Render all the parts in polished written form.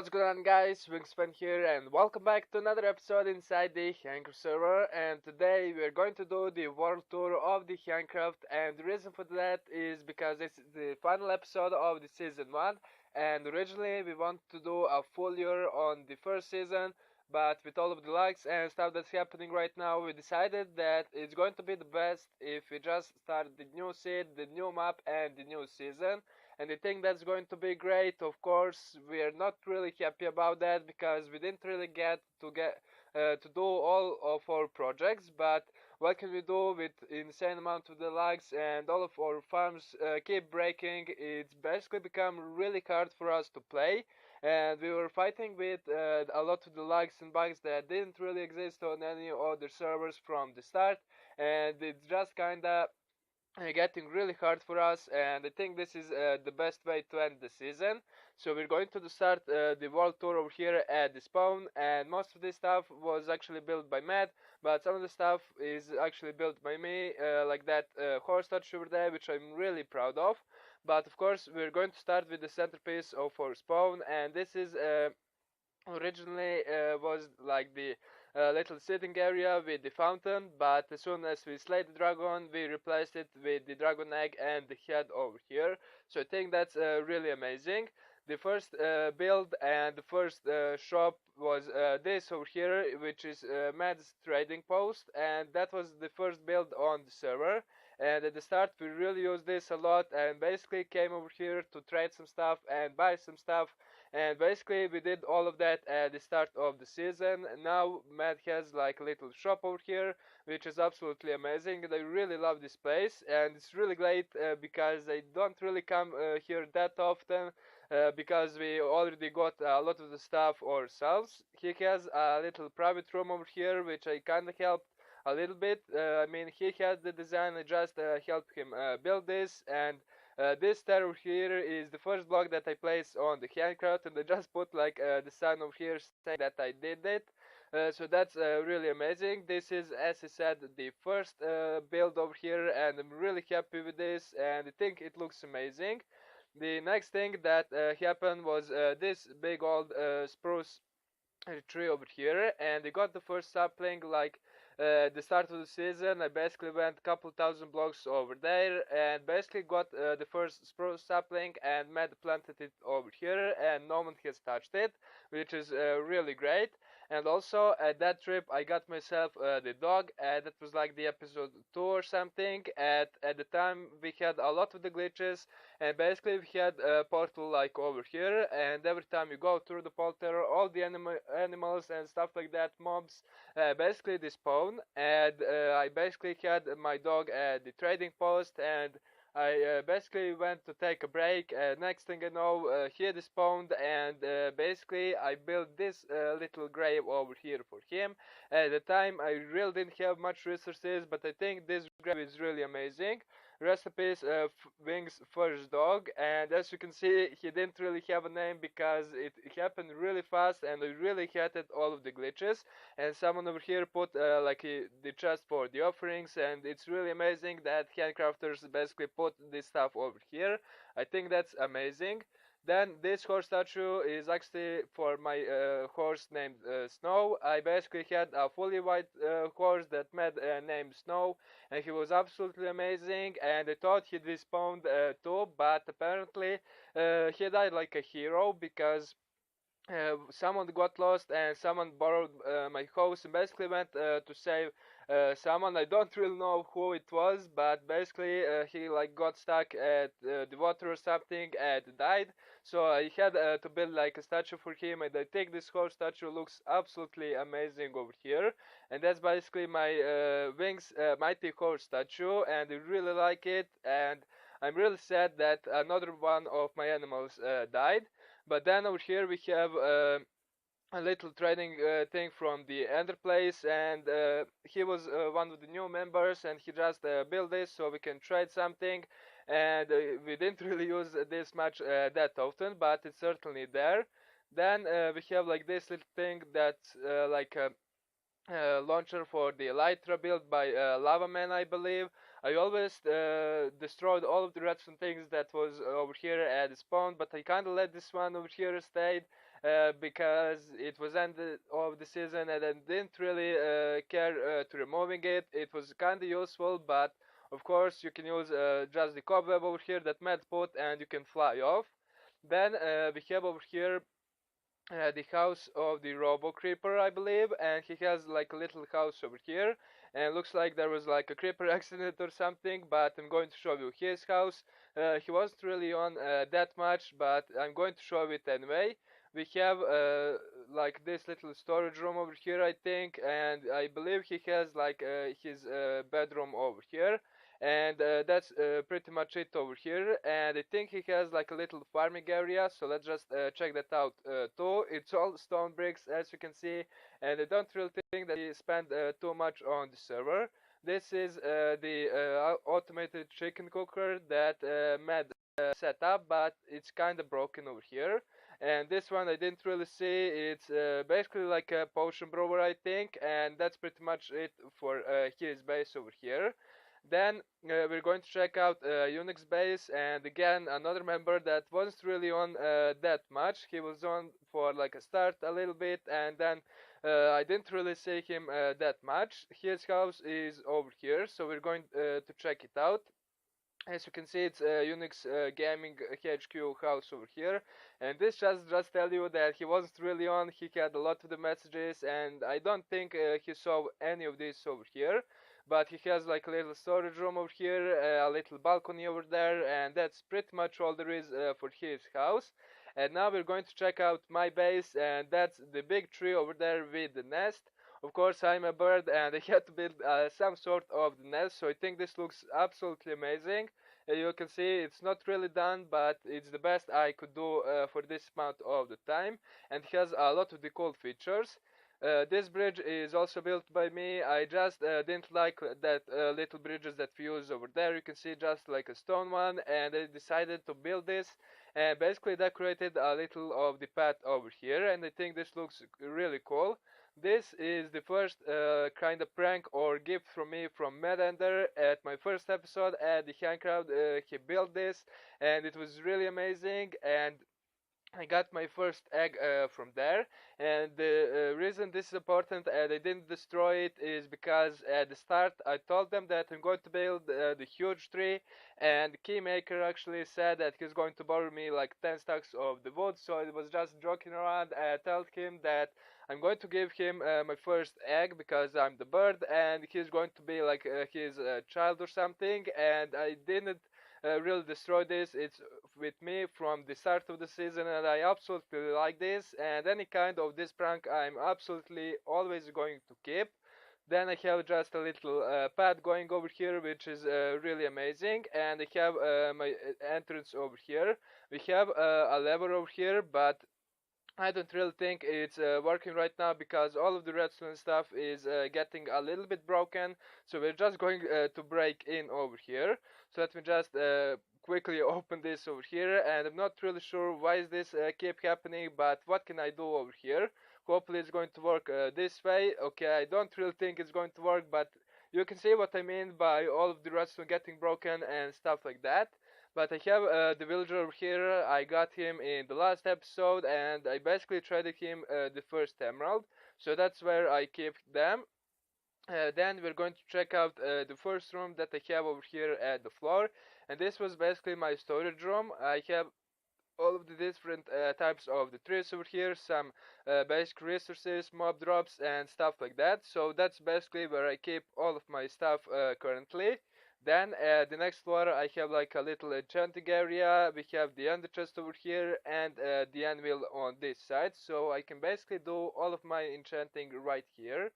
What's going on, guys? Wingspan here, and welcome back to another episode inside the Handcraft server. And today we are going to do the world tour of the Handcraft, and the reason for that is because it's the final episode of the season 1. And originally we wanted to do a full year on the first season, but with all of the likes and stuff that's happening right now, we decided that it's going to be the best if we just start the new seed, the new map, and the new season. And I think that's going to be great. Of course, we are not really happy about that because we didn't really get to do all of our projects. But what can we do with insane amount of the likes and all of our farms keep breaking? It's basically become really hard for us to play. And we were fighting with a lot of the likes and bugs that didn't really exist on any other servers from the start, and it's just kinda getting really hard for us, and I think this is the best way to end the season. So we're going to start the world tour over here at the spawn, and most of this stuff was actually built by Mad, but some of the stuff is actually built by me, like that horse statue over there, which I'm really proud of. But of course we're going to start with the centerpiece of our spawn, and this is originally was like the little sitting area with the fountain, but as soon as we slayed the dragon, we replaced it with the dragon egg and the head over here. So I think that's really amazing. The first build and the first shop was this over here, which is Mad's trading post, and that was the first build on the server. And at the start we really used this a lot, and basically came over here to trade some stuff and buy some stuff, and basically we did all of that at the start of the season. Now Matt has like a little shop over here, which is absolutely amazing, and I really love this place, and it's really great because I don't really come here that often, because we already got a lot of the stuff ourselves. He has a little private room over here, which I kinda helped a little bit. I mean, he had the design, I just helped him build this, and this stair over here is the first block that I placed on the handcraft, and I just put like the sign over here saying that I did it. So that's really amazing. This is, as I said, the first build over here, and I'm really happy with this, and I think it looks amazing. The next thing that happened was this big old spruce tree over here, and I got the first sapling like the start of the season. I basically went a couple thousand blocks over there and basically got the first spruce sapling, and Matt planted it over here, and no one has touched it, which is really great. And also at that trip I got myself the dog, and that was like the episode 2 or something. At the time we had a lot of the glitches, and basically we had a portal like over here, and every time you go through the portal, all the animals and stuff like that, mobs, basically they spawn. And I basically had my dog at the trading post, and I basically went to take a break. Next thing I know, he had spawned, and basically I built this little grave over here for him. At the time I really didn't have much resources, but I think this grave is really amazing. Recipes Wings first dog, and as you can see, he didn't really have a name because it happened really fast, and I really hated all of the glitches. And someone over here put like the chest for the offerings, and it's really amazing that Handcrafters basically put this stuff over here. I think that's amazing. Then this horse statue is actually for my horse named Snow. I basically had a fully white horse that Matt named Snow, and he was absolutely amazing, and I thought he'd respawned too, but apparently he died like a hero because someone got lost and someone borrowed my house and basically went to save someone. I don't really know who it was, but basically he like got stuck at the water or something and died. So I had to build like a statue for him, and I think this whole statue looks absolutely amazing over here. And that's basically my Wings mighty horse statue, and I really like it, and I'm really sad that another one of my animals died. But then over here we have a little trading thing from the Ender place, and he was one of the new members, and he just built this so we can trade something. And we didn't really use this much that often, but it's certainly there. Then we have like this little thing that's like a launcher for the Elytra built by Lava Man, I believe. I always destroyed all of the redstone things that was over here at the spawn, but I kinda let this one over here stay, because it was end of the season and I didn't really care to removing it. It was kind of useful, but of course you can use just the cobweb over here that Matt put and you can fly off. Then we have over here the house of the Robo Creeper, I believe, and he has like a little house over here. And looks like there was like a creeper accident or something, but I'm going to show you his house. He wasn't really on that much, but I'm going to show it anyway. We have like this little storage room over here, I think, and I believe he has like his bedroom over here. And that's pretty much it over here, and I think he has like a little farming area, so let's just check that out too. It's all stone bricks, as you can see, and I don't really think that he spent too much on the server. This is the automated chicken cooker that Matt set up, but it's kind of broken over here. And this one I didn't really see. It's basically like a potion brewer, I think, and that's pretty much it for his base over here. Then we're going to check out Unix base, and again another member that wasn't really on that much. He was on for like a start a little bit, and then I didn't really see him that much. His house is over here, so we're going to check it out. As you can see, it's Unix Gaming HQ house over here, and this just tell you that he wasn't really on. He had a lot of the messages, and I don't think he saw any of this over here. But he has like a little storage room over here, a little balcony over there, and that's pretty much all there is for his house. And now we're going to check out my base, and that's the big tree over there with the nest. Of course, I'm a bird, and I had to build some sort of the nest, so I think this looks absolutely amazing. You can see it's not really done, but it's the best I could do for this amount of the time, and it has a lot of the cool features. This bridge is also built by me. I just didn't like that little bridges that we use over there. You can see just like a stone one, and I decided to build this and basically decorated a little of the path over here, and I think this looks really cool. This is the first kind of prank or gift from me from MadEnder at my first episode at the Handcraft. He built this and it was really amazing, and I got my first egg from there, and the reason this is important and I didn't destroy it is because at the start I told them that I'm going to build the huge tree, and the keymaker actually said that he's going to borrow me like 10 stacks of the wood, so I was just joking around. I told him that I'm going to give him my first egg because I'm the bird, and he's going to be like his child or something, and I didn't really destroy this. It's with me from the start of the season, and I absolutely like this, and any kind of this prank I'm absolutely always going to keep. Then I have just a little path going over here, which is really amazing, and I have my entrance over here. We have a lever over here, but I don't really think it's working right now because all of the redstone stuff is getting a little bit broken, so we're just going to break in over here. So let me just quickly open this over here, and I'm not really sure why is this keep happening, but what can I do over here? Hopefully it's going to work this way. Okay, I don't really think it's going to work, but you can see what I mean by all of the redstone getting broken and stuff like that. But I have the villager over here. I got him in the last episode, and I basically traded him the first emerald, so that's where I keep them. Then we're going to check out the first room that I have over here at the floor, and this was basically my storage room. I have all of the different types of the trees over here, some basic resources, mob drops, and stuff like that. So that's basically where I keep all of my stuff currently. Then the next floor I have like a little enchanting area. We have the ender chest over here and the anvil on this side, so I can basically do all of my enchanting right here.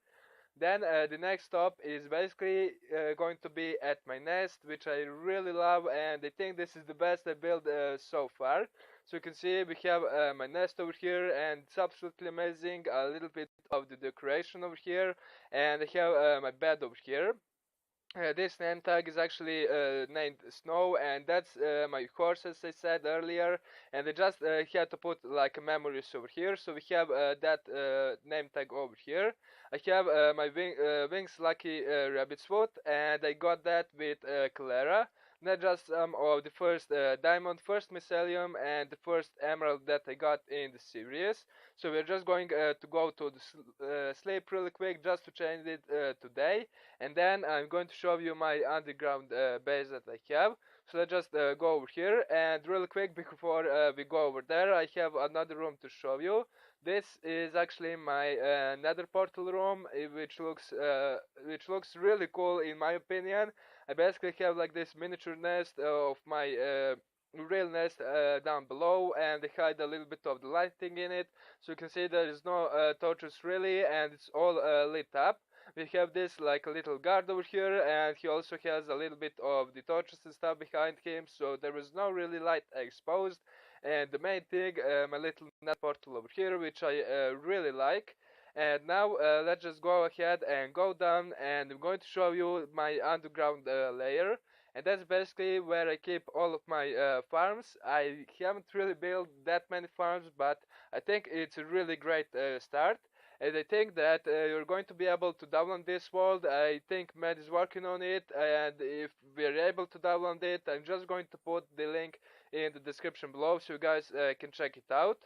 Then the next stop is basically going to be at my nest, which I really love, and I think this is the best I built so far. So you can see we have my nest over here, and it's absolutely amazing. A little bit of the decoration over here, and I have my bed over here. This name tag is actually named Snow, and that's my horse, as I said earlier, and I just had to put like memories over here, so we have that name tag over here. I have my wings lucky rabbit's foot, and I got that with Clara. not just some of the first diamond, first mycelium, and the first emerald that I got in the series. So we're just going to go to the sleep really quick just to change it today, and then I'm going to show you my underground base that I have. So let's just go over here, and really quick before we go over there, I have another room to show you. This is actually my nether portal room, which looks really cool in my opinion. I basically have like this miniature nest of my real nest down below, and I hide a little bit of the lighting in it, so you can see there is no torches really, and it's all lit up. We have this like a little guard over here, and he also has a little bit of the torches and stuff behind him, so there is no really light exposed. And the main thing, my little net portal over here, which I really like. And now let's just go ahead and go down, and I'm going to show you my underground layer. And that's basically where I keep all of my farms. I haven't really built that many farms, but I think it's a really great start. And I think that you're going to be able to download this world. I think Matt is working on it, and if we're able to download it, I'm just going to put the link in the description below so you guys can check it out.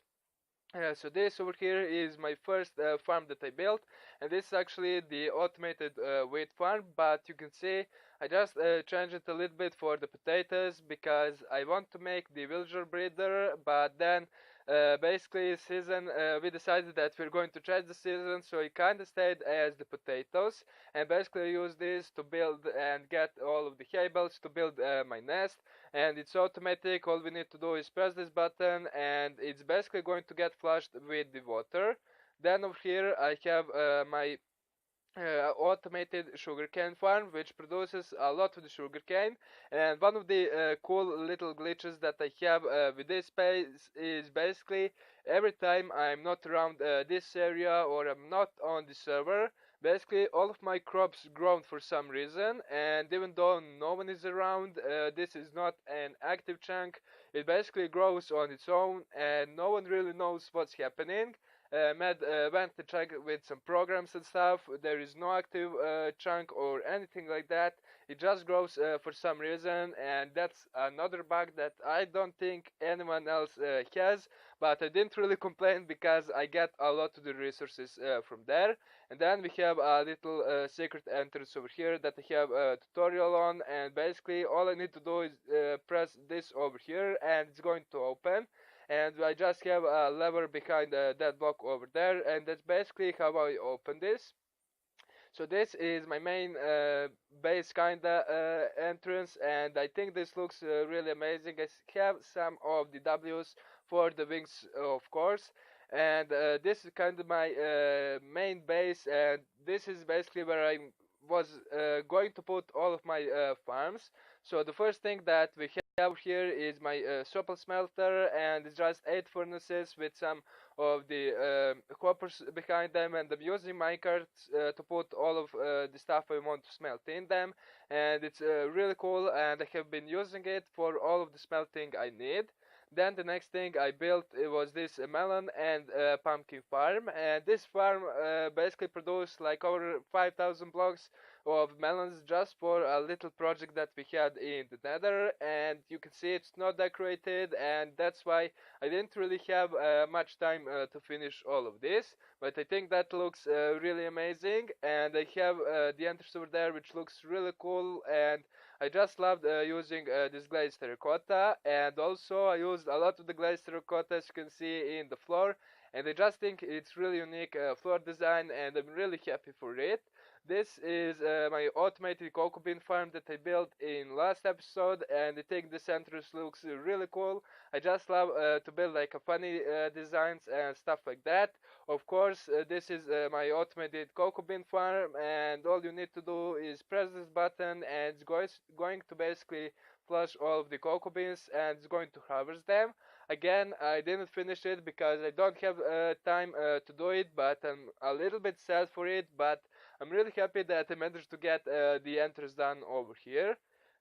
So this over here is my first farm that I built, and this is actually the automated wheat farm, but you can see I just changed it a little bit for the potatoes because I want to make the villager breeder, but then basically season we decided that we're going to change the season, so it kind of stayed as the potatoes, and basically use this to build and get all of the hay bales to build my nest. And it's automatic. All we need to do is press this button, and it's basically going to get flushed with the water. Then over here I have my automated sugarcane farm, which produces a lot of the sugarcane. And one of the cool little glitches that I have with this space is basically every time I'm not around this area or I'm not on the server, basically all of my crops grown for some reason, and even though no one is around, this is not an active chunk. It basically grows on its own, and no one really knows what's happening. Matt went to check with some programs and stuff. There is no active chunk or anything like that. It just grows for some reason, and that's another bug that I don't think anyone else has. But I didn't really complain because I get a lot of the resources from there. And then we have a little secret entrance over here that I have a tutorial on, and basically all I need to do is press this over here and it's going to open. And I just have a lever behind that block over there, and that's basically how I open this. So this is my main base kinda entrance, and I think this looks really amazing. I have some of the W's for the wings, of course, and this is kind of my main base, and this is basically where I was going to put all of my farms. So the first thing that we have here is my Sopal smelter, and it's just 8 furnaces with some of the hoppers behind them, and I'm using minecarts to put all of the stuff I want to smelt in them, and it's really cool, and I have been using it for all of the smelting I need. Then the next thing I built was this melon and pumpkin farm, and this farm basically produced like over 5,000 blocks of melons just for a little project that we had in the nether, and you can see it's not decorated, and that's why I didn't really have much time to finish all of this, but I think that looks really amazing. And I have the entrance over there which looks really cool, and I just loved using this glazed terracotta, and also I used a lot of the glazed terracotta as you can see in the floor, and I just think it's really unique floor design, and I'm really happy for it. This is my automated cocoa bean farm that I built in last episode, and I think this entrance looks really cool. I just love to build like a funny designs and stuff like that. Of course, this is my automated cocoa bean farm, and all you need to do is press this button, and it's going to basically flush all of the cocoa beans, and it's going to harvest them. Again, I didn't finish it because I don't have time to do it, but I'm a little bit sad for it, but I'm really happy that I managed to get the entrance done over here.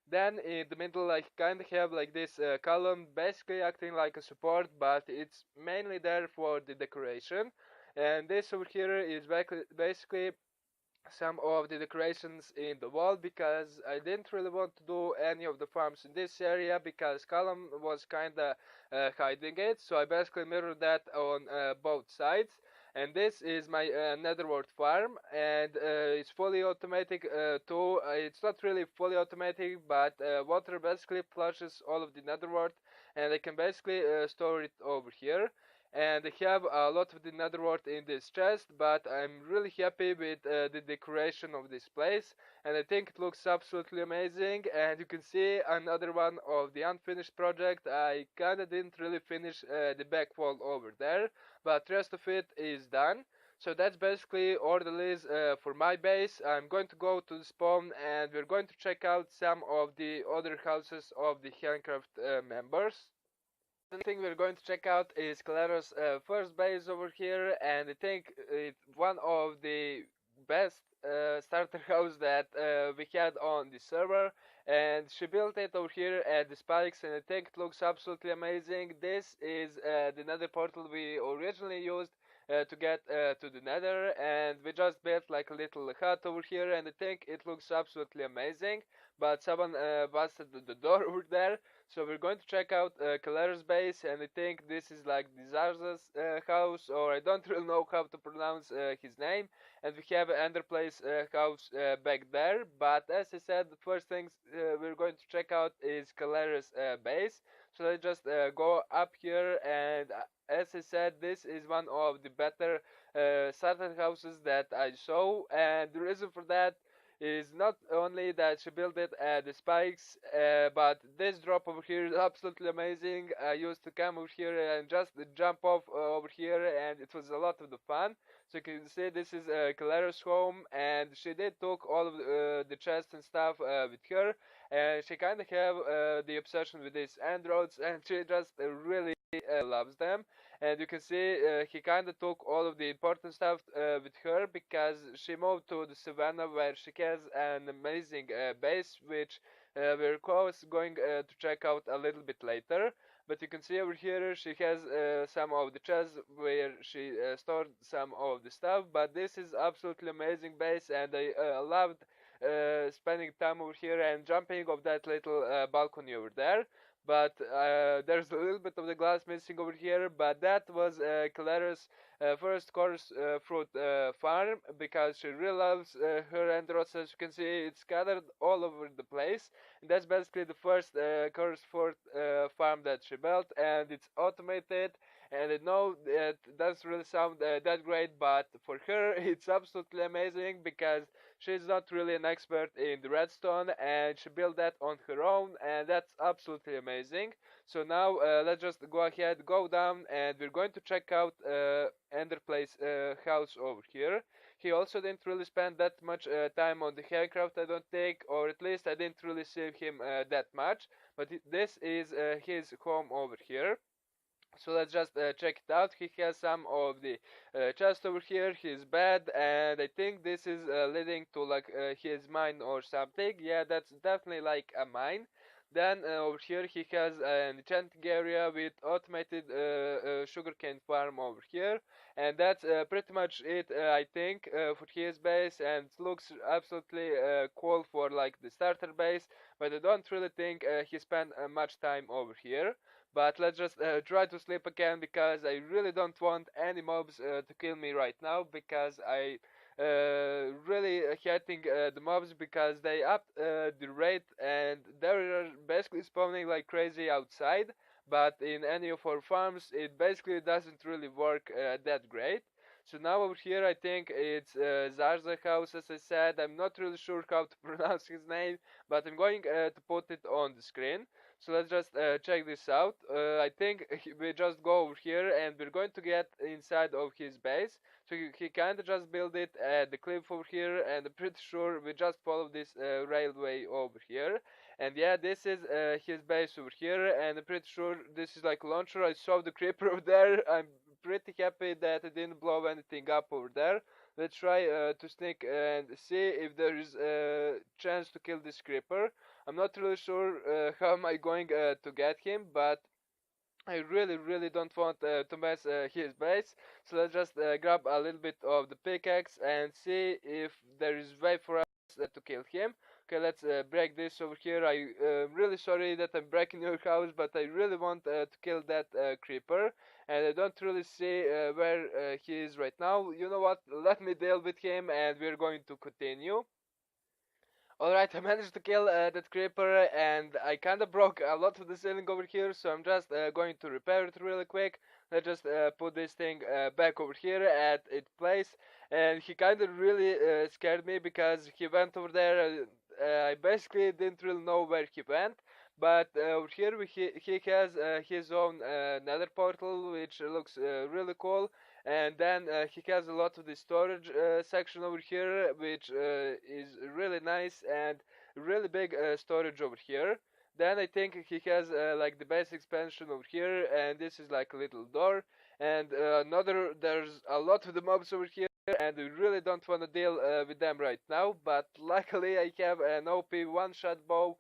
Then in the middle I kind of have like this column basically acting like a support, but it's mainly there for the decoration. And this over here is basically some of the decorations in the wall, because I didn't really want to do any of the farms in this area because Callum was kinda hiding it, so I basically mirrored that on both sides. And this is my netherwort farm, and it's fully automatic too. It's not really fully automatic, but water basically flushes all of the netherwort, and I can basically store it over here. And I have a lot of the netherwort in this chest, but I'm really happy with the decoration of this place, and I think it looks absolutely amazing. And you can see another one of the unfinished project. I kinda didn't really finish the back wall over there, but rest of it is done. So that's basically all there is for my base. I'm going to go to the spawn, and we're going to check out some of the other houses of the Handcraft members. The thing we're going to check out is Clara's first base over here, and I think it's one of the best starter house that we had on the server. And she built it over here at the spikes, and I think it looks absolutely amazing. This is the nether portal we originally used to get to the nether, and we just built like a little hut over here, and I think it looks absolutely amazing. But someone busted the door over there, so we're going to check out Clara's base, and I think this is like the Zraza's house, or I don't really know how to pronounce his name. And we have Enderplace house back there. But as I said, the first things we're going to check out is Clara's base. So let's just go up here, and as I said, this is one of the better starter houses that I saw, and the reason for that is not only that she built it at the spikes, but this drop over here is absolutely amazing. I used to come over here and just jump off over here, and it was a lot of the fun. So you can see this is Clara's home, and she did took all of the chests and stuff with her, and she kind of have the obsession with these androids, and she just really loves them. And you can see he kind of took all of the important stuff with her, because she moved to the savannah where she has an amazing base, which we're of course going to check out a little bit later. But you can see over here she has some of the chests where she stored some of the stuff. But this is absolutely amazing base, and I loved spending time over here and jumping off that little balcony over there. But there's a little bit of the glass missing over here, but that was Clara's first course fruit farm, because she really loves her androids. As you can see, it's scattered all over the place, and that's basically the first course fruit farm that she built, and it's automated. And I know that doesn't really sound that great, but for her it's absolutely amazing, because she's not really an expert in the redstone, and she built that on her own, and that's absolutely amazing. So now let's just go ahead, go down, and we're going to check out Enderplace house over here. He also didn't really spend that much time on the Handcraft, I don't think, or at least I didn't really see him that much. But this is his home over here. So let's just check it out. He has some of the chest over here, his bed, and I think this is leading to like his mine or something. Yeah, that's definitely like a mine. Then over here he has an enchanting area with automated sugarcane farm over here, and that's pretty much it. I think for his base, and it looks absolutely cool for like the starter base. But I don't really think he spent much time over here. But let's just try to sleep again, because I really don't want any mobs to kill me right now, because I really hating the mobs, because they up the rate, and they're basically spawning like crazy outside. But in any of our farms it basically doesn't really work that great. So now over here I think it's Zraza house, as I said. I'm not really sure how to pronounce his name, but I'm going to put it on the screen. So let's just check this out. I think we just go over here, and we're going to get inside of his base. So he kind of just built it at the cliff over here, and I'm pretty sure we just follow this railway over here. And yeah, this is his base over here, and I'm pretty sure this is like launcher. I saw the creeper over there. I'm pretty happy that I didn't blow anything up over there. Let's try to sneak and see if there is a chance to kill this creeper. I'm not really sure how am I going to get him, but I really don't want to mess his base, so let's just grab a little bit of the pickaxe and see if there is way for us to kill him. Okay, let's break this over here. I'm really sorry that I'm breaking your house, but I really want to kill that creeper, and I don't really see where he is right now. You know what? Let me deal with him, and we're going to continue. Alright, I managed to kill that creeper, and I kinda broke a lot of the ceiling over here, so I'm just going to repair it really quick. Let's just put this thing back over here at its place. And he kinda really scared me because he went over there. I basically didn't really know where he went. But over here he has his own nether portal, which looks really cool. And then he has a lot of the storage section over here, which is really nice and really big storage over here. Then I think he has like the base expansion over here, and this is like a little door. And there's a lot of the mobs over here, and we really don't want to deal with them right now. But luckily I have an OP one-shot bow,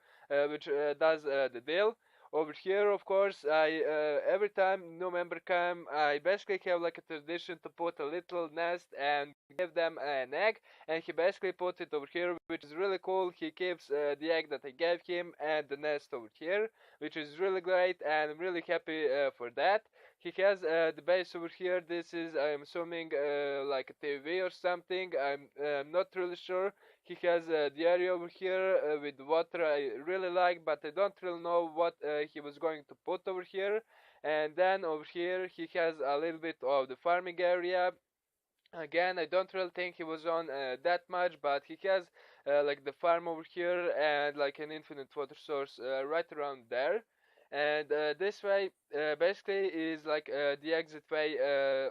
which does the deal. Over here, of course, I every time new member come, I basically have like a tradition to put a little nest and give them an egg, and he basically put it over here, which is really cool. He keeps the egg that I gave him and the nest over here, which is really great, and I'm really happy for that. He has the base over here. This is, I'm assuming, like a TV or something. I'm not really sure. He has the area over here with water I really like, but I don't really know what he was going to put over here. And then over here he has a little bit of the farming area. Again, I don't really think he was on that much, but he has like the farm over here and like an infinite water source right around there. And this way basically is like the exit way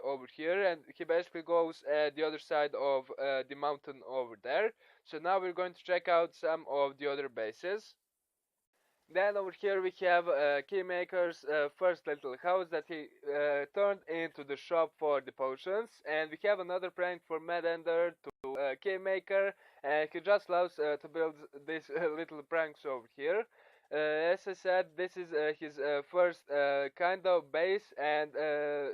over here, and he basically goes the other side of the mountain over there. So now we're going to check out some of the other bases. Then over here we have Keymaker's first little house that he turned into the shop for the potions, and we have another prank for MadEnder to Keymaker, and he just loves to build these little pranks over here. As I said, this is his first kind of base and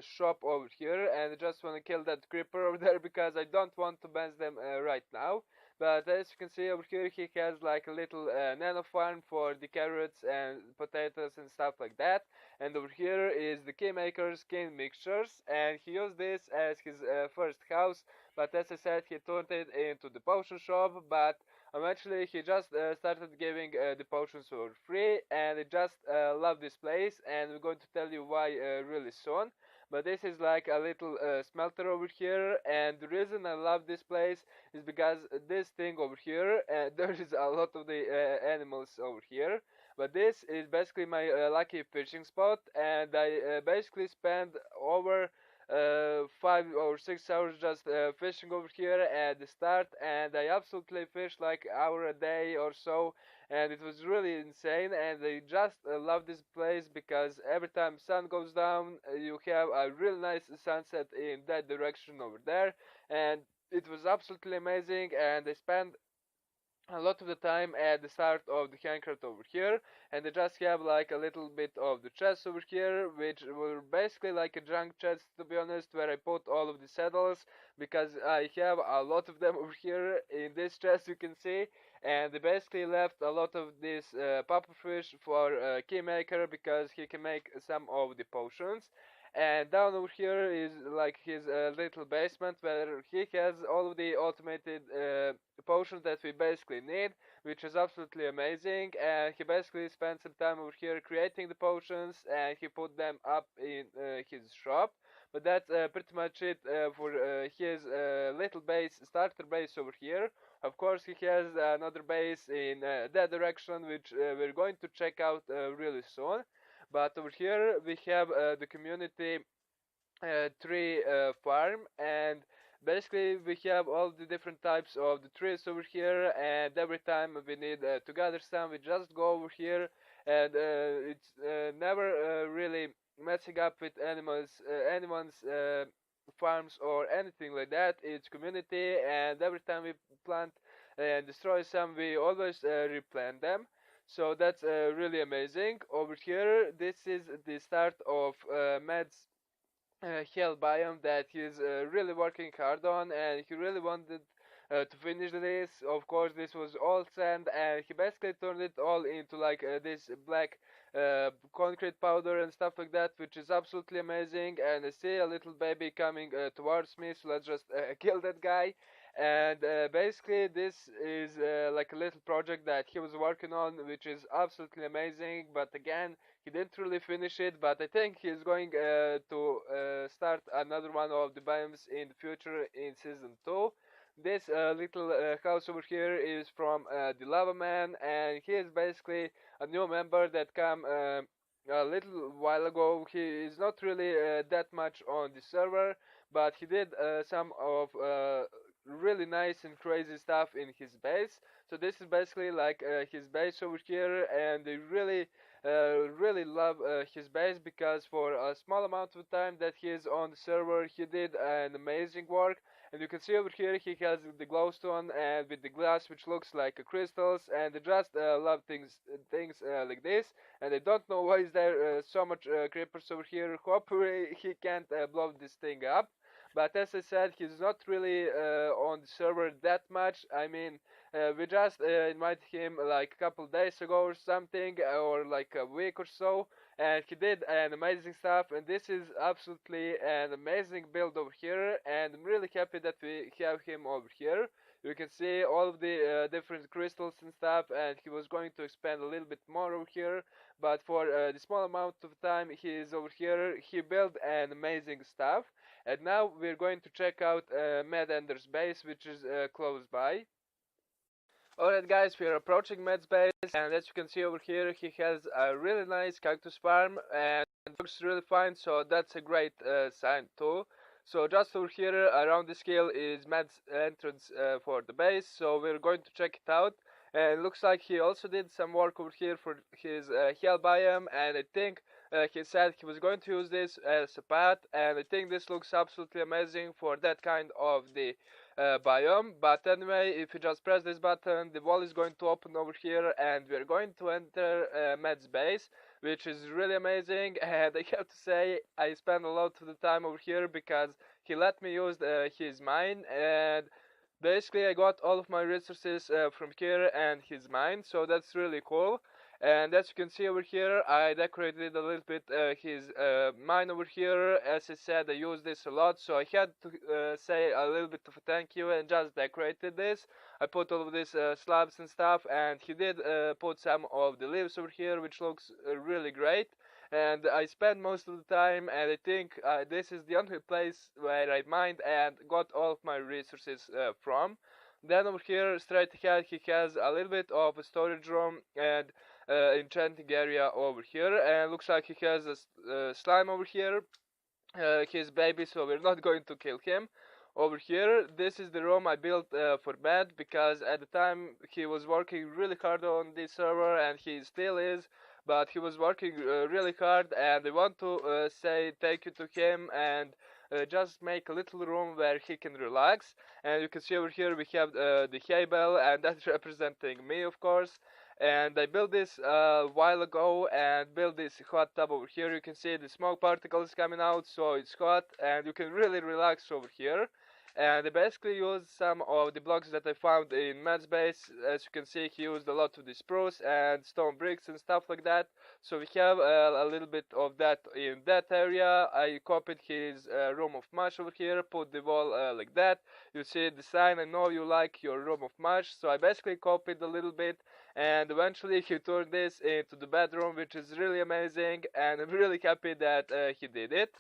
shop over here, and I just want to kill that creeper over there because I don't want to ban them right now. But as you can see over here, he has like a little nano farm for the carrots and potatoes and stuff like that. And over here is the Keymaker's skin mixtures, and he used this as his first house. But as I said, he turned it into the potion shop. But eventually, he just started giving the potions for free, and I just love this place. And we're going to tell you why really soon. But this is like a little smelter over here, and the reason I love this place is because this thing over here, there is a lot of the animals over here, but this is basically my lucky fishing spot, and I basically spend over 5 or 6 hours just fishing over here at the start, and I absolutely fish like an hour a day or so, and it was really insane. And I just love this place because every time sun goes down, you have a really nice sunset in that direction over there, and it was absolutely amazing. And I spent a lot of the time at the start of the handcraft over here, and I just have like a little bit of the chests over here, which were basically like a junk chest, to be honest, where I put all of the saddles, because I have a lot of them over here in this chest, you can see. And I basically left a lot of this pufferfish for Keymaker because he can make some of the potions. And down over here is like his little basement where he has all of the automated potions that we basically need, which is absolutely amazing. And he basically spent some time over here creating the potions, and he put them up in his shop. But that's pretty much it for his little base, starter base over here. Of course, he has another base in that direction, which we're going to check out really soon. But over here we have the community tree farm, and basically we have all the different types of the trees over here, and every time we need to gather some, we just go over here, and it's never really messing up with anyone's farms or anything like that. It's community, and every time we plant and destroy some, we always replant them. So that's really amazing. Over here, this is the start of Mad's hell biome that he's really working hard on, and he really wanted to finish this. Of course, this was all sand, and he basically turned it all into like this black concrete powder and stuff like that, which is absolutely amazing. And I see a little baby coming towards me, so let's just kill that guy. And basically, this is like a little project that he was working on, which is absolutely amazing. But again, he didn't really finish it, but I think he's going to start another one of the biomes in the future in season 2. This little house over here is from the Lava Man, and he is basically a new member that came a little while ago. He is not really that much on the server, but he did some of really nice and crazy stuff in his base. So this is basically like his base over here, and they really love his base because for a small amount of time that he is on the server, he did an amazing work. And you can see over here he has the glowstone and with the glass which looks like crystals, and they just love things like this. And I don't know why is there so much creepers over here. Hopefully he can't blow this thing up. But as I said, he's not really on the server that much. I mean, we just invited him like a couple days ago or something, or like a week or so, and he did an amazing stuff. And this is absolutely an amazing build over here, and I'm really happy that we have him over here. You can see all of the different crystals and stuff, and he was going to expand a little bit more over here. But for the small amount of time he is over here, he built an amazing stuff. And now we're going to check out MadEnder's base, which is close by. Alright guys, we are approaching Mad's base, and as you can see over here, he has a really nice cactus farm, and it looks really fine, so that's a great sign too. So just over here, around this hill, is Mad's entrance for the base, so we're going to check it out. And it looks like he also did some work over here for his hell biome, and I think he said he was going to use this as a path, and I think this looks absolutely amazing for that kind of the biome. But anyway, if you just press this button, the wall is going to open over here, and we're going to enter Mad's base, which is really amazing. And I have to say, I spent a lot of the time over here because he let me use his mine, and basically I got all of my resources from here and his mine, so that's really cool. And as you can see over here, I decorated a little bit his mine over here. As I said, I use this a lot, so I had to say a little bit of a thank you and just decorated this. I put all of these slabs and stuff, and he did put some of the leaves over here, which looks really great. And I spent most of the time, and I think this is the only place where I mined and got all of my resources from. Then over here, straight ahead, he has a little bit of a storage room and enchanting area over here, and looks like he has a slime over here, his baby, so we're not going to kill him. Over here, this is the room I built for Matt, because at the time he was working really hard on this server, and he still is, but he was working really hard, and I want to say thank you to him and just make a little room where he can relax. And you can see over here we have the hay bale, and that's representing me, of course. And I built this a while ago, and built this hot tub over here. You can see the smoke particles coming out, so it's hot, and you can really relax over here. And I basically used some of the blocks that I found in Matt's base. As you can see, he used a lot of the spruce and stone bricks and stuff like that. So we have a little bit of that in that area. I copied his room of mush over here, put the wall like that. You see the sign, I know you like your room of mush. So I basically copied a little bit, and eventually he turned this into the bedroom, which is really amazing, and I'm really happy that he did it.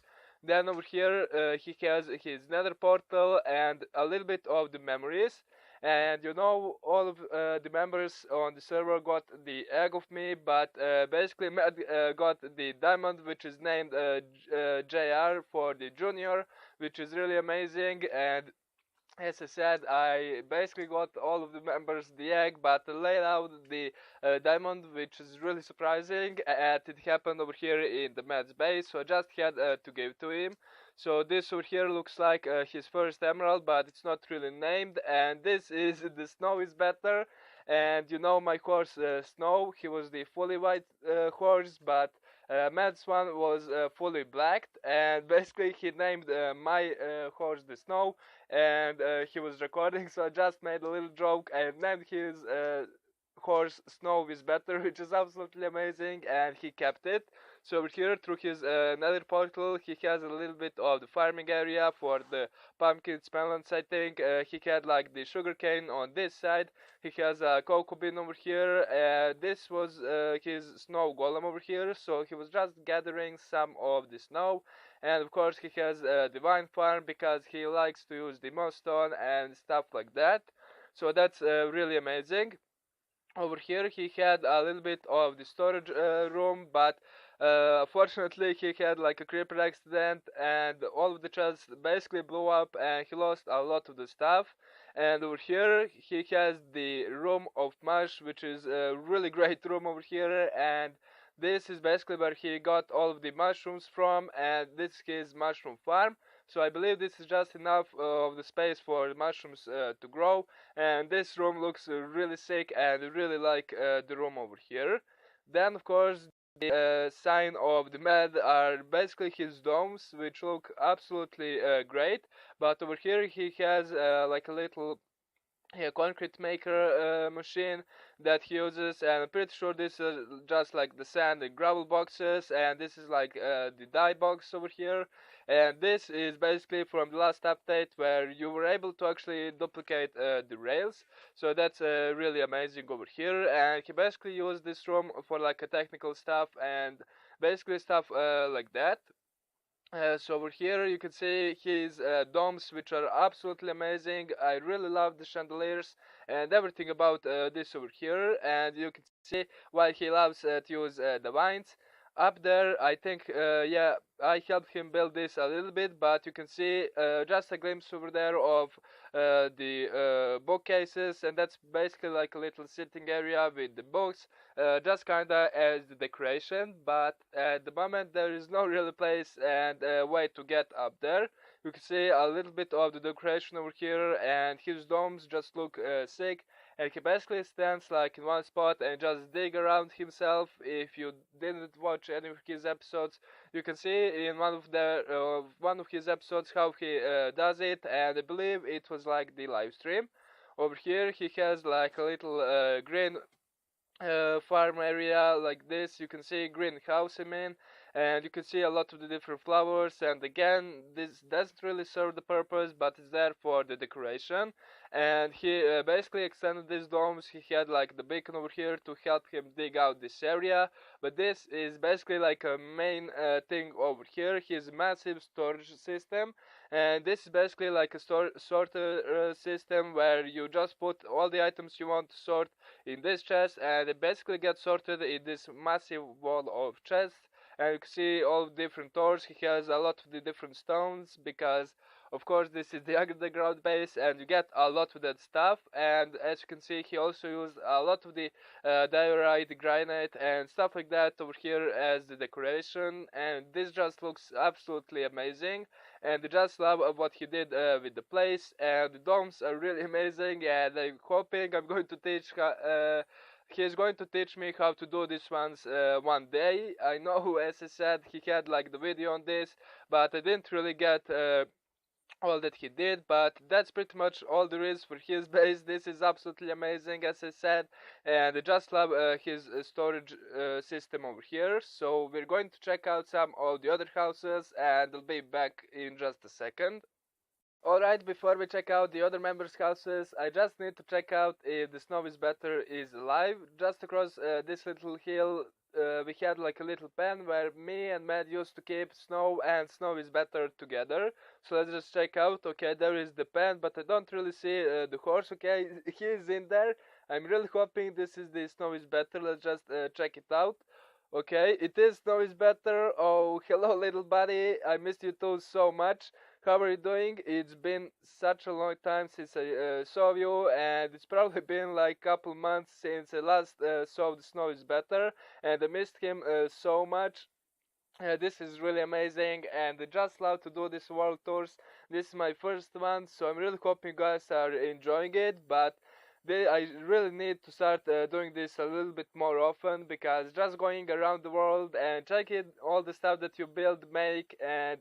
Then over here he has his nether portal and a little bit of the memories. And you know, all of the members on the server got the egg of me, but basically Matt got the diamond, which is named JR for the junior, which is really amazing. And as I said, I basically got all of the members the egg, but I laid out the diamond, which is really surprising, and it happened over here in the Matt's base, so I just had to give to him. So this over here looks like his first emerald, but it's not really named, and this is the snow is better. And you know my horse Snow, he was the fully white horse, but Matt's one was fully blacked, and basically he named my horse the Snow, and he was recording, so I just made a little joke and named his horse Snow is better, which is absolutely amazing, and he kept it. So over here, through his nether portal, he has a little bit of the farming area for the pumpkins, melons, I think. He had like the sugarcane on this side. He has a cocoa bean over here. This was his snow golem over here, so he was just gathering some of the snow. And of course, he has the vine farm because he likes to use the moss stone and stuff like that. So that's really amazing. Over here he had a little bit of the storage room, but fortunately he had like a creeper accident and all of the chests basically blew up and he lost a lot of the stuff. And over here he has the room of mush, which is a really great room over here, and this is basically where he got all of the mushrooms from, and this is his mushroom farm. So I believe this is just enough of the space for the mushrooms to grow, and this room looks really sick, and I really like the room over here. Then of course the sign of the med are basically his domes, which look absolutely great, but over here he has like a little concrete maker machine that he uses, and I'm pretty sure this is just like the sand and gravel boxes, and this is like the dye box over here, and this is basically from the last update where you were able to actually duplicate the rails, so that's really amazing over here. And he basically used this room for like a technical stuff and basically stuff like that. So over here you can see his domes, which are absolutely amazing. I really love the chandeliers and everything about this over here, and you can see why he loves to use the vines. Up there, I think, yeah, I helped him build this a little bit, but you can see just a glimpse over there of the bookcases, and that's basically like a little sitting area with the books, just kinda as the decoration, but at the moment there is no real place and way to get up there. You can see a little bit of the decoration over here, and his domes just look sick, and he basically stands like in one spot and just dig around himself. If you didn't watch any of his episodes, you can see in one of his episodes how he does it, and I believe it was like the live stream. Over here he has like a little green farm area like this. You can see greenhouse, I mean, and you can see a lot of the different flowers, and again this doesn't really serve the purpose, but it's there for the decoration. And he basically extended these domes. He had like the beacon over here to help him dig out this area, but this is basically like a main thing over here, his massive storage system. And this is basically like a sorter system where you just put all the items you want to sort in this chest, and it basically gets sorted in this massive wall of chests. And you can see all different doors. He has a lot of the different stones because of course this is the underground base, and you get a lot of that stuff. And as you can see, he also used a lot of the diorite, granite and stuff like that over here as the decoration, and this just looks absolutely amazing. And I just love what he did with the place, and the domes are really amazing, and I'm hoping I'm going to teach he's going to teach me how to do these ones one day. I know, as I said, he had like the video on this, but I didn't really get all that he did. But that's pretty much all there is for his base. This is absolutely amazing, as I said, and I just love his storage system over here. So we're going to check out some of the other houses, and I'll be back in just a second. Alright, before we check out the other members' houses, I just need to check out if the Snow is Better is alive. Just across this little hill, we had like a little pen where me and Matt used to keep Snow and Snow is Better together. So let's just check out. Okay, there is the pen, but I don't really see the horse. Okay, he is in there. I'm really hoping this is the Snow is Better. Let's just check it out. Okay, it is Snow is Better. Oh, hello little buddy. I missed you too so much. How are you doing? It's been such a long time since I saw you, and it's probably been like a couple months since I last saw the Snow is Better, and I missed him so much. This is really amazing, and I just love to do these world tours. This is my first one, so I'm really hoping you guys are enjoying it. But I really need to start doing this a little bit more often, because just going around the world and checking all the stuff that you build, make, and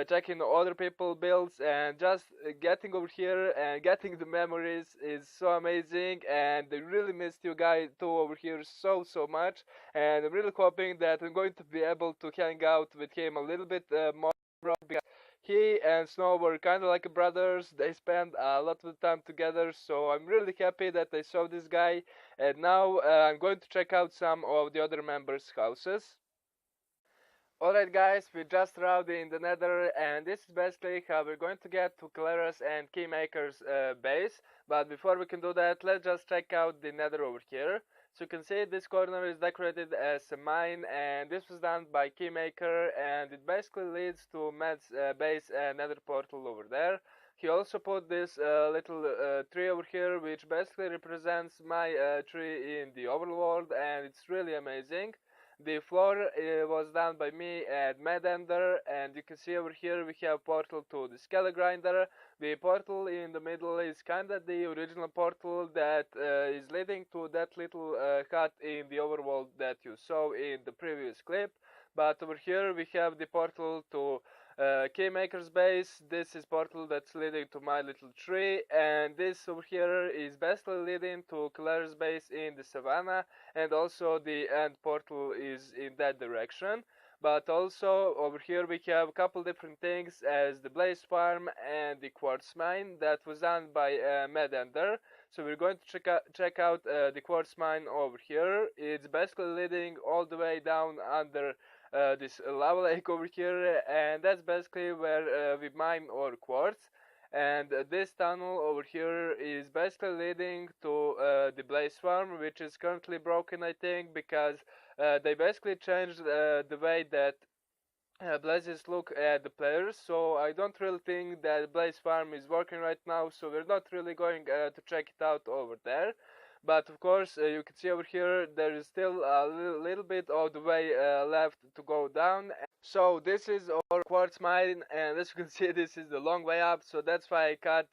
checking other people builds, and just getting over here and getting the memories is so amazing. And I really missed you guys too over here so much, and I'm really hoping that I'm going to be able to hang out with him a little bit more, because he and Snow were kind of like brothers. They spent a lot of time together, so I'm really happy that I saw this guy. And now I'm going to check out some of the other members' houses. Alright guys, we just arrived in the Nether, and this is basically how we're going to get to Clara's and Keymaker's base. But before we can do that, let's just check out the Nether over here. So you can see this corner is decorated as a mine, and this was done by Keymaker, and it basically leads to Matt's base and Nether portal over there. He also put this little tree over here, which basically represents my tree in the overworld, and it's really amazing. The floor was done by me at MadEnder, and you can see over here we have portal to the Skele Grinder. The portal in the middle is kinda the original portal that is leading to that little hut in the overworld that you saw in the previous clip. But over here we have the portal to Keymaker's base. This is portal that's leading to my little tree, and this over here is basically leading to Claire's base in the savannah, and also the end portal is in that direction. But also over here we have a couple different things, as the blaze farm and the quartz mine that was done by MadEnder. So we're going to check out the quartz mine over here. It's basically leading all the way down under this lava lake over here, and that's basically where we mine our quartz. And this tunnel over here is basically leading to the blaze farm, which is currently broken, I think, because they basically changed the way that blazes look at the players. So I don't really think that blaze farm is working right now, so we're not really going to check it out over there. But of course, you can see over here there is still a little bit of the way left to go down. So this is our quartz mine, and as you can see, this is the long way up, so that's why I cut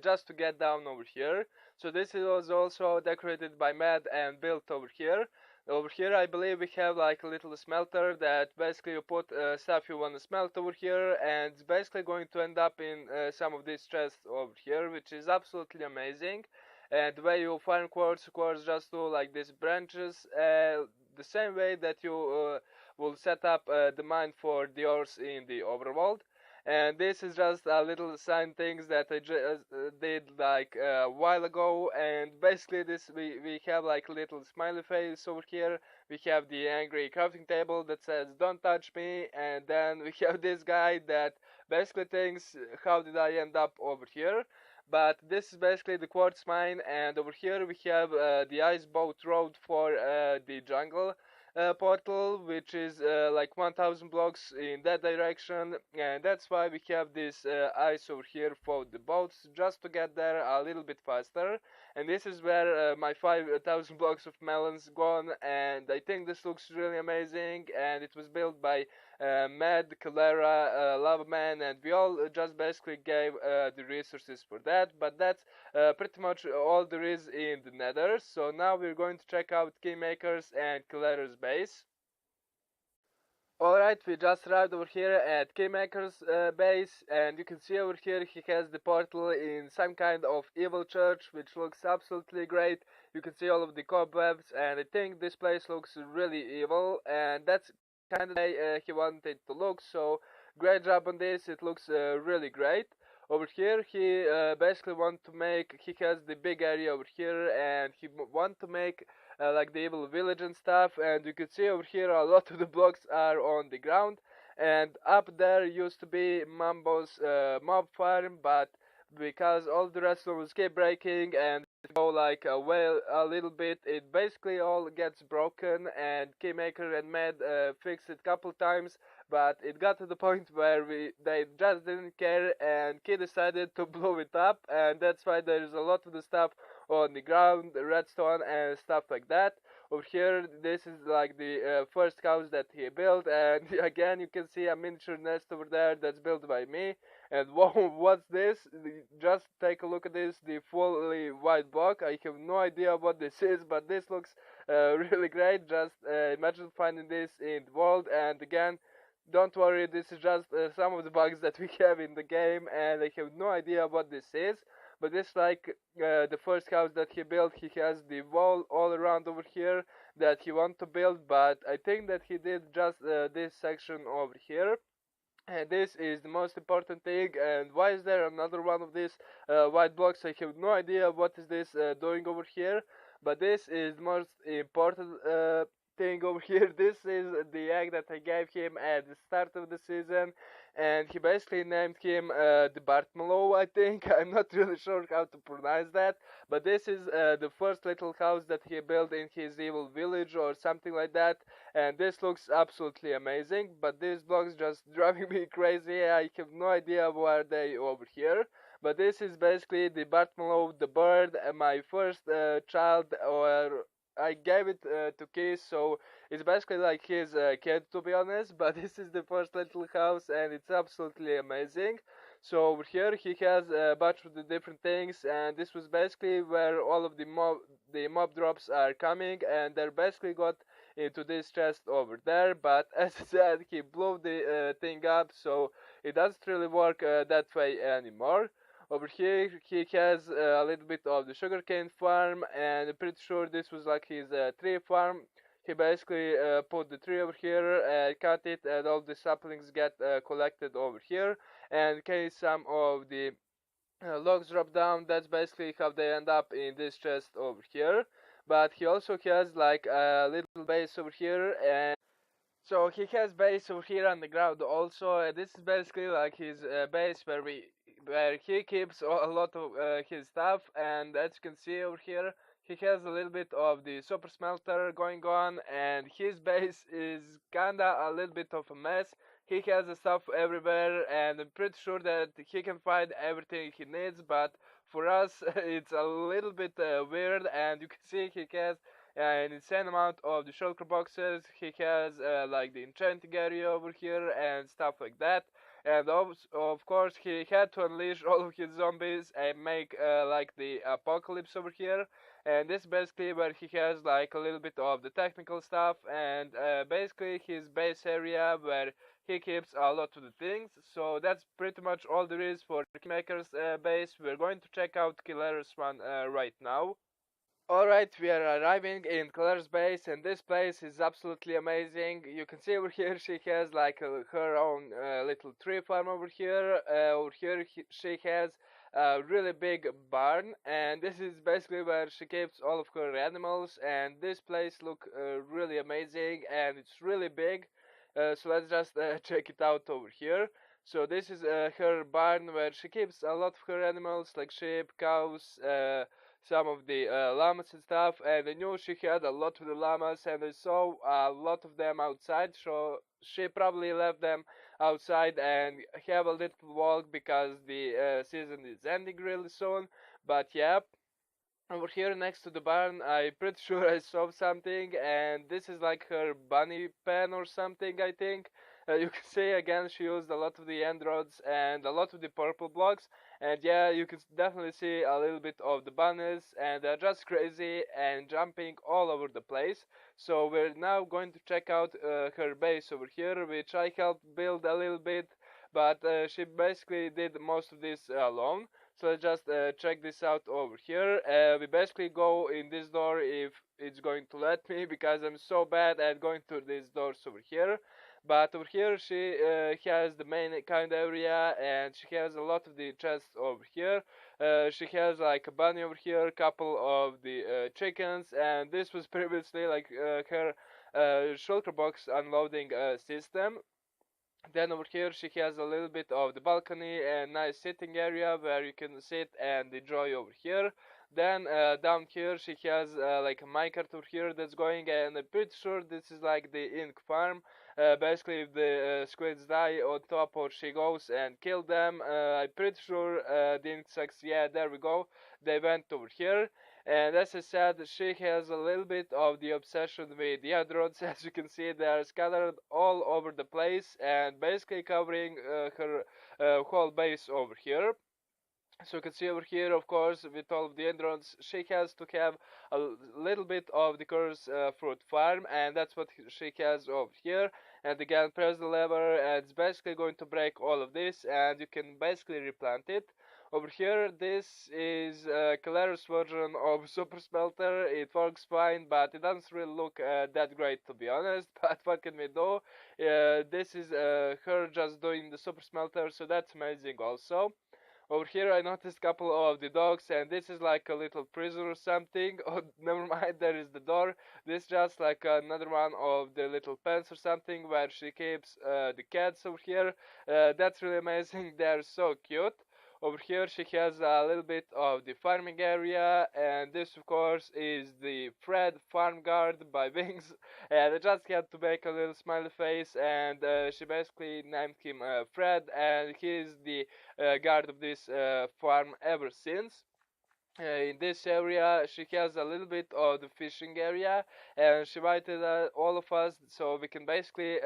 just to get down over here. So this was also decorated by Mad and built over here. Over here I believe we have like a little smelter that basically you put stuff you want to smelt over here, and it's basically going to end up in some of these chests over here, which is absolutely amazing. And the way you find quartz just do like these branches, the same way that you will set up the mine for the ores in the overworld. And this is just a little sign things that I just did like a while ago, and basically this we have like a little smiley face over here. We have the angry crafting table that says don't touch me, and then we have this guy that basically thinks how did I end up over here. But this is basically the quartz mine, and over here we have the ice boat road for the jungle portal, which is like 1000 blocks in that direction, and that's why we have this ice over here for the boats, just to get there a little bit faster. And this is where my 5000 blocks of melons gone, and I think this looks really amazing, and it was built by Mad, Clara, Lava Man, and we all just basically gave the resources for that. But that's pretty much all there is in the Nether. So now we're going to check out Keymaker's and Clara's base. Alright, we just arrived over here at Keymaker's base, and you can see over here he has the portal in some kind of evil church, which looks absolutely great. You can see all of the cobwebs, and I think this place looks really evil, and that's kind of the way he wanted to look, so great job on this. It looks really great. Over here he basically he has the big area over here, and he want to make like the evil village and stuff, and you can see over here a lot of the blocks are on the ground, and up there used to be Mambo's mob farm, but because all the rest of us keep breaking and go like a little bit, it basically all gets broken, and Keymaker and Mad fixed it a couple times, but it got to the point where they just didn't care, and Key decided to blow it up, and that's why there's a lot of the stuff on the ground, the redstone and stuff like that. Over here, this is like the first house that he built, and again you can see a miniature nest over there that's built by me. And whoa, what's this? Just take a look at this, the fully white block. I have no idea what this is, but this looks really great. Just imagine finding this in the world. And again, don't worry, this is just some of the bugs that we have in the game, and I have no idea what this is. But this like the first house that he built. He has the wall all around over here that he want to build, but I think that he did just this section over here. And this is the most important thing. And why is there another one of these white blocks? I have no idea what is this doing over here, but this is the most important thing over here. This is the egg that I gave him at the start of the season, and he basically named him the Bartmelo, I think. I'm not really sure how to pronounce that, but this is the first little house that he built in his evil village or something like that, and this looks absolutely amazing. But these blocks just driving me crazy. I have no idea why they over here. But this is basically the Bartmelo, the bird, my first child, or I gave it to Keith, so it's basically like his kid, to be honest. But this is the first little house, and it's absolutely amazing. So over here he has a bunch of the different things, and this was basically where all of the mob drops are coming, and they're basically got into this chest over there. But as I said, he blew the thing up, so it doesn't really work that way anymore. Over here he has a little bit of the sugarcane farm, and I'm pretty sure this was like his tree farm. He basically put the tree over here, cut it, and all the saplings get collected over here. And in case some of the logs drop down, that's basically how they end up in this chest over here. But he also has like a little base over here, and so he has base over here on the ground also. This is basically like his base where he keeps a lot of his stuff. And as you can see over here, he has a little bit of the super smelter going on, and his base is kinda a little bit of a mess. He has the stuff everywhere, and I'm pretty sure that he can find everything he needs, but for us it's a little bit weird. And you can see he has an insane amount of the shulker boxes. He has like the enchanting area over here and stuff like that. And of course he had to unleash all of his zombies and make like the apocalypse over here. And this is basically where he has like a little bit of the technical stuff, and basically his base area where he keeps a lot of the things. So that's pretty much all there is for Kingmaker's base. We're going to check out Killer's one right now. Alright, we are arriving in Claire's base, and this place is absolutely amazing. You can see over here she has like her own little tree farm over here. Over here she has a really big barn, and this is basically where she keeps all of her animals. And this place looks really amazing, and it's really big. So let's just check it out over here. So this is her barn where she keeps a lot of her animals like sheep, cows, some of the llamas and stuff. And I knew she had a lot of the llamas, and I saw a lot of them outside, so she probably left them outside and have a little walk because the season is ending really soon. But yeah, over here next to the barn, I'm pretty sure I saw something, and this is like her bunny pen or something, I think. You can see again she used a lot of the end rods and a lot of the purple blocks, and yeah, you can definitely see a little bit of the bunnies, and they're just crazy and jumping all over the place. So we're now going to check out her base over here, which I helped build a little bit, but she basically did most of this alone. So let's just check this out over here. We basically go in this door if it's going to let me, because I'm so bad at going to these doors over here. But over here she has the main kind area, and she has a lot of the chests over here. She has like a bunny over here, a couple of the chickens, and this was previously like her shulker box unloading system. Then over here she has a little bit of the balcony and nice sitting area where you can sit and enjoy over here. Then down here she has like a minecart over here that's going, and I'm pretty sure this is like the ink farm. Basically if the squids die on top, or she goes and kill them, I'm pretty sure the insects, yeah, there we go, they went over here. And as I said, she has a little bit of the obsession with the androids. As you can see, they are scattered all over the place and basically covering her whole base over here. So you can see over here, of course, with all of the androids, she has to have a little bit of the curse fruit farm, and that's what she has over here. And again, press the lever, and it's basically going to break all of this, and you can basically replant it. Over here, this is a Calaris version of Super Smelter. It works fine, but it doesn't really look that great, to be honest. But what can we do? This is her just doing the Super Smelter, so that's amazing also. Over here I noticed a couple of the dogs, and this is like a little prison or something. Oh, never mind, there is the door. This is just like another one of the little pens or something where she keeps the cats over here. That's really amazing, they're so cute. Over here she has a little bit of the farming area, and this of course is the Fred farm guard by Wings. And I just had to make a little smiley face, and she basically named him Fred, and he is the guard of this farm ever since. In this area she has a little bit of the fishing area, and she invited all of us so we can basically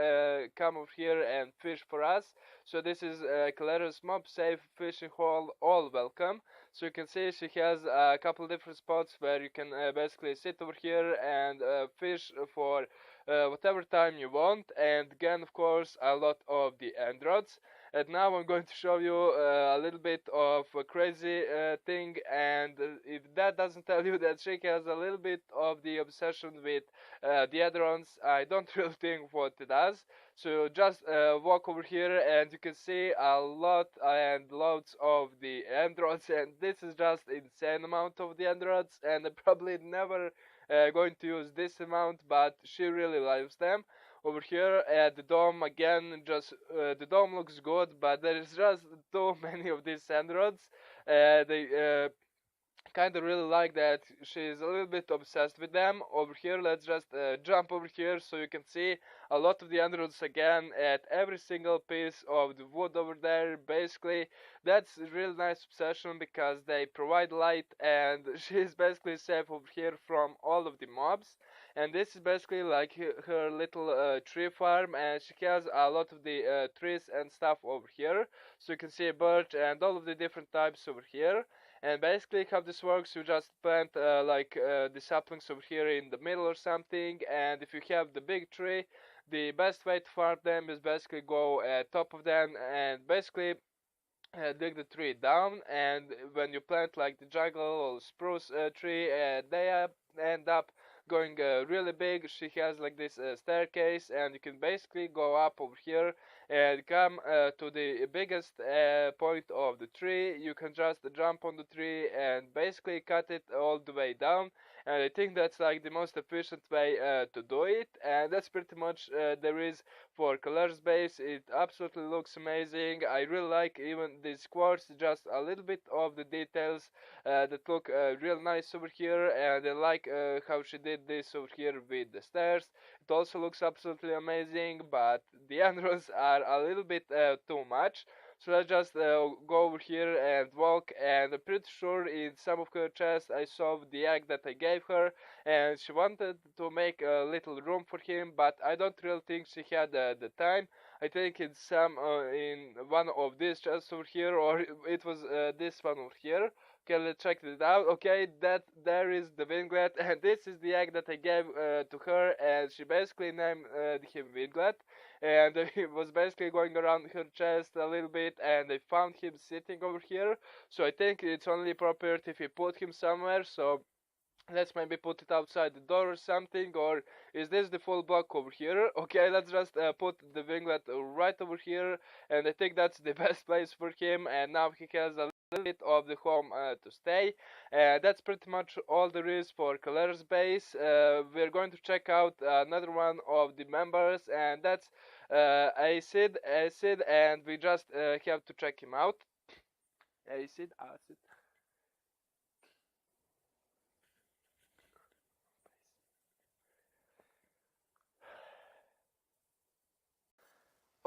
come over here and fish for us. So this is Calera's mob safe fishing hole, all welcome. So you can see she has a couple different spots where you can basically sit over here and fish for whatever time you want, and again of course a lot of the androids. And now I'm going to show you a little bit of a crazy thing, and if that doesn't tell you that she has a little bit of the obsession with the hadrons, I don't really think what it does. So just walk over here and you can see a lot and loads of the androids, and this is just insane amount of the androids, and I probably never going to use this amount, but she really loves them. Over here at the dome again, just the dome looks good, but there is just too many of these androids. They kind of really like that she's a little bit obsessed with them. Over here, let's just jump over here so you can see a lot of the androids again at every single piece of the wood over there. Basically, that's a really nice obsession because they provide light, and she's basically safe over here from all of the mobs. And this is basically like her little tree farm, and she has a lot of the trees and stuff over here. So you can see a birch and all of the different types over here. And basically how this works, you just plant the saplings over here in the middle or something, and if you have the big tree, the best way to farm them is basically go at top of them and basically dig the tree down. And when you plant like the jungle or spruce tree, they end up going really big. She has like this staircase, and you can basically go up over here and come to the biggest point of the tree. You can just jump on the tree and basically cut it all the way down, and I think that's like the most efficient way to do it. And that's pretty much there is for Color's base. It absolutely looks amazing. I really like even these quartz, just a little bit of the details that look real nice over here, and I like how she did this over here with the stairs. It also looks absolutely amazing, but the androids are a little bit too much. So let's just go over here and walk, and I'm pretty sure in some of her chests I saw the egg that I gave her, and she wanted to make a little room for him, but I don't really think she had the time. I think it's some in one of these chests over here, or it was this one over here. Okay, let's check it out. Okay, that there is the winglet, and this is the egg that I gave to her, and she basically named him Winglet. And he was basically going around her chest a little bit, and I found him sitting over here. So I think it's only appropriate if we put him somewhere. So let's maybe put it outside the door or something, or is this the full block over here? Okay, let's just put the winglet right over here, and I think that's the best place for him, and now he has a little bit of the home to stay. That's pretty much all there is for Color's base. We're going to check out another one of the members, and that's Acid, and we just have to check him out. Acid.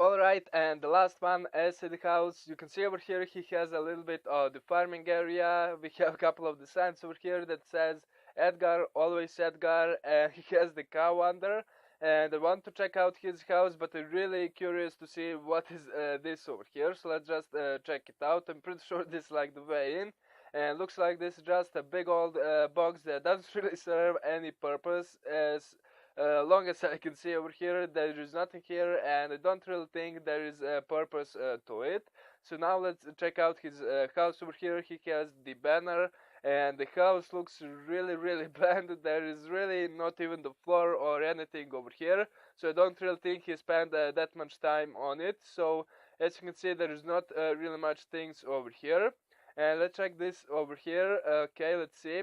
Alright, and the last one is in the house. You can see over here he has a little bit of the farming area. We have a couple of the signs over here that says Edgar, always Edgar, and he has the cow under. And I want to check out his house, but I'm really curious to see what is this over here. So let's just check it out. I'm pretty sure this is like the way in. And looks like this is just a big old box that doesn't really serve any purpose, as long as I can see over here, there is nothing here, and I don't really think there is a purpose to it. So now let's check out his house over here. He has the banner, and the house looks really bland. There is really not even the floor or anything over here, so I don't really think he spent that much time on it. So as you can see, there is not really much things over here. And let's check this over here. Okay, let's see.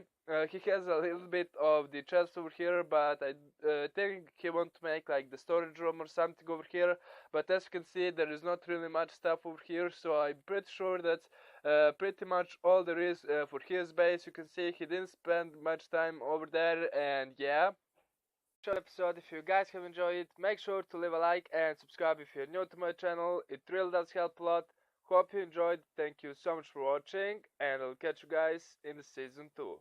He has a little bit of the chest over here, but I think he wants to make like the storage room or something over here. But as you can see, there is not really much stuff over here, so I'm pretty sure that's pretty much all there is for his base. You can see he didn't spend much time over there, and yeah. Short episode. If you guys have enjoyed it, make sure to leave a like and subscribe if you're new to my channel. It really does help a lot. Hope you enjoyed. Thank you so much for watching, and I'll catch you guys in the season 2.